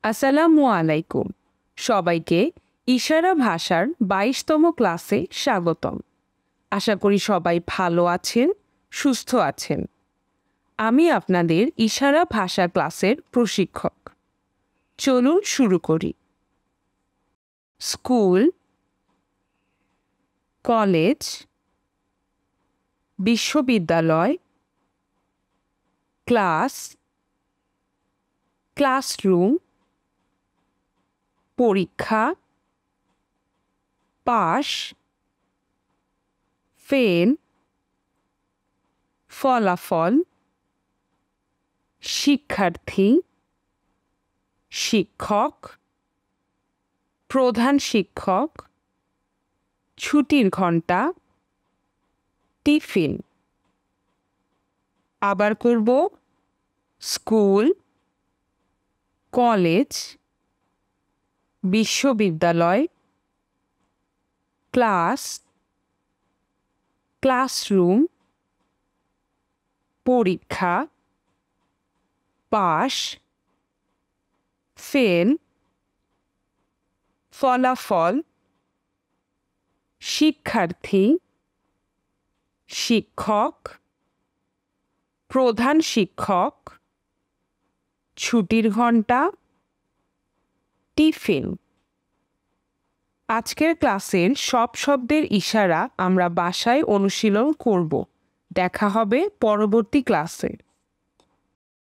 আসসালামু আলাইকুম। সবাইকে ইশারা ভাষার ২২তম ক্লাসে স্বাগতম। আশা করি সবাই ভালো আছেন, সুস্থ আছেন। আমি আপনাদের ইশারা ভাষা ক্লাসের প্রশিক্ষক। চলুন শুরু করি। স্কুল, কলেজ, বিশ্ববিদ্যালয়, ক্লাস, ক্লাসরুম, পরীক্ষা, পাস, ফেল, ফলাফল, শিক্ষার্থী, শিক্ষক, প্রধান শিক্ষক, ছুটির ঘন্টা, টিফিন। আবার করব। স্কুল, কলেজ, বিশ্ববিদ্যালয়, ক্লাস, ক্লাসরুম, পরীক্ষা, পাস, ফেল, ফলাফল, শিক্ষার্থী, শিক্ষক, প্রধান শিক্ষক, ছুটির ঘন্টা, টিফিন। আজকের ক্লাসের সব শব্দের ইশারা আমরা বাসায় অনুশীলন করব। দেখা হবে পরবর্তী ক্লাসে।